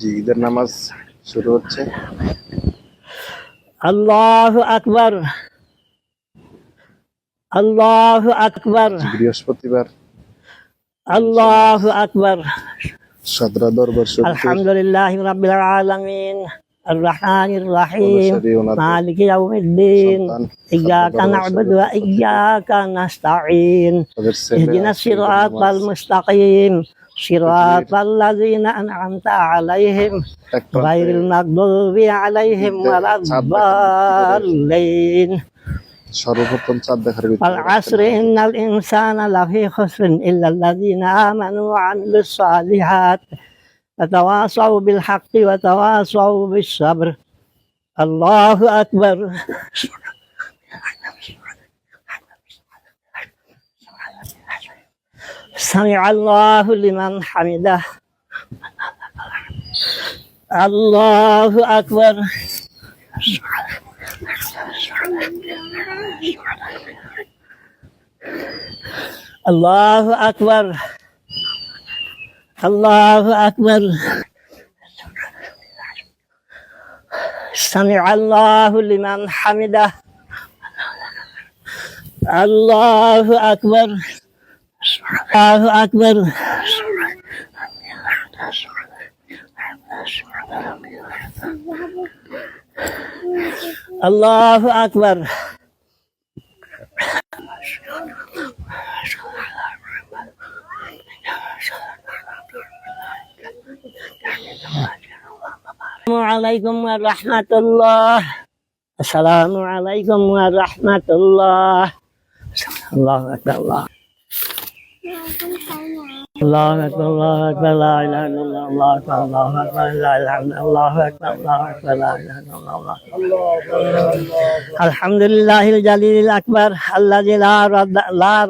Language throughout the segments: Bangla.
জি, ঈদের নামাজ শুরু হচ্ছে। আল্লাহু আকবার, আল্লাহু আকবার, বৃহস্পতিবার আল্লাহু আকবার। সাদরা দরবার শরীফের আলহামদুলিল্লাহি রাব্বিল আলামিন, আর রহমানির রহিম, অনুসারী ওনাদের মালিকি ইয়াউমিদ্দিন, সন্তান ইয়্যাকা না'বুদু ওয়া ইয়্যাকা নাস্তাঈন, তাদের ছেলে ইহদিনাস আজকে ঈদের সিরাতাল নামাজ মুস্তাকিম, সিরাতাল লাযিনা আন'আমতা আলাইহিম এক প্রান্তে গায়রিল মাগদুবি আলাইহিম ওয়ালাদ-দাল্লিন। সর্বপ্রথম চাঁদ দেখার ওয়াল আসরি ইন্নাল ইনসানা লাফি খুসরিন ইল্লাল্লাযিনা আমানু ওয়া আমিলুস সালিহাত ওয়া তাওয়াসাউ বিল হাক্কি ওয়া তাওয়াসাউ বিস সাবর। আল্লাহু আকবার। সামিআল্লাহু লিমান হামিদাহ। আল্লাহু আকবার। আল্লাহু আকবার, আল্লাহু আকবার। সামিআল্লাহু লিমান হামিদাহ। আল্লাহু আকবার, আল্লাহু আকবার। আল্লাহু আকবার। Assalamualaikum warahmatullah. Assalamualaikum warahmatullah. Allahu akbar. Allahu akbar. Allahu akbar. La ilaha illallah. Allahu akbar. Allahu akbar. La ilaha illallah. Allahu akbar. Allahu akbar. La ilaha illallah. Alhamdulillahil jalilil akbar alladzi la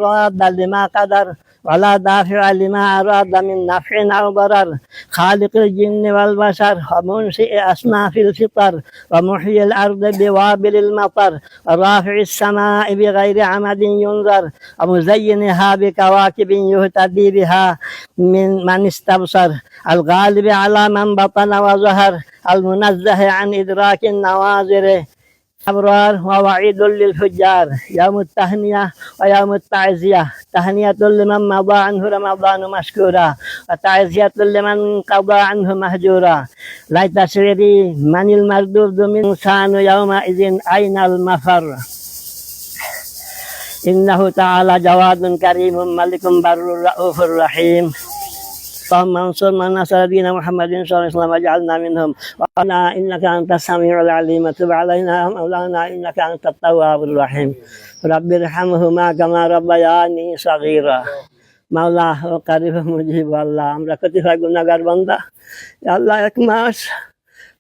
radda lima qadar ولا دافع لما أراد من نفع أو ضرر خالق الجن والبشر ومنشئ أصناف الفطر ومحيي الأرض بوابل المطر ورافع السماء بغير عمد ينظر ومزينها بكواكب يهتدي بها من استبصر الغالب على من بطن وظهر المنزه عن إدراك النواظر أبرار ووعيد للفجار يوم التهنئة ويوم التعزية تهنئة لمن مضى عنه رمضان مشكورا وتعزية لمن قضى عنه مهجورا ليت شعري من المردود من إنسان يومئذ أين المفر إنه تعالى جواد كريم ملك بر رؤوف رحيم اللهم انصر من نصر دين محمد صلى الله عليه وسلم واجعلنا منهم وقنا انك انت السميع العليم وتب علينا مولانا انك انت التواب الرحيم رب ارحمهما كما ربياني صغيرا মাওলা ও কারিব মুজিব আল্লাহ, আমরা কতিপয় গুনাহগার বান্দা। আল্লাহ এক মাস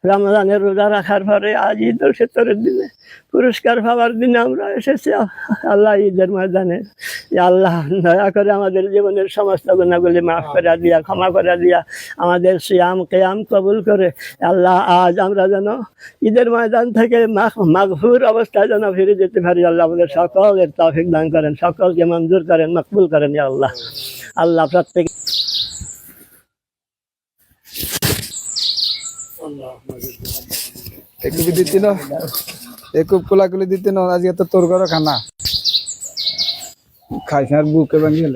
রমজানের রোজা রাখার পরে আজ ঈদ উল ফিতরের দিনে পুরস্কার পাওয়ার দিনে আমরা এসেছি আল্লাহ ঈদের ময়দানে। আল্লাহ দয়া করে আমাদের জীবনের সমস্ত গুনাহগুলি মাফ করে দিয়া, ক্ষমা করে দিয়া, আমাদের সিয়াম কিয়াম কবুল করে আল্লাহ আজ আমরা যেন ঈদের ময়দান থেকে মাগফুর অবস্থায় যেন ফিরে যেতে পারি। আল্লাহ আমাদের সকলের তৌফিক দান করেন, সকলকে মঞ্জুর করেন, মকবুল করেন। ইয়া আল্লাহ, আল্লাহ প্রত্যেক একটু দিতি না, একটু কোলাকুলি দিতি না। আজকে তো তোর ঘর খানা খাইস আর বুকে ভাঙিয়ে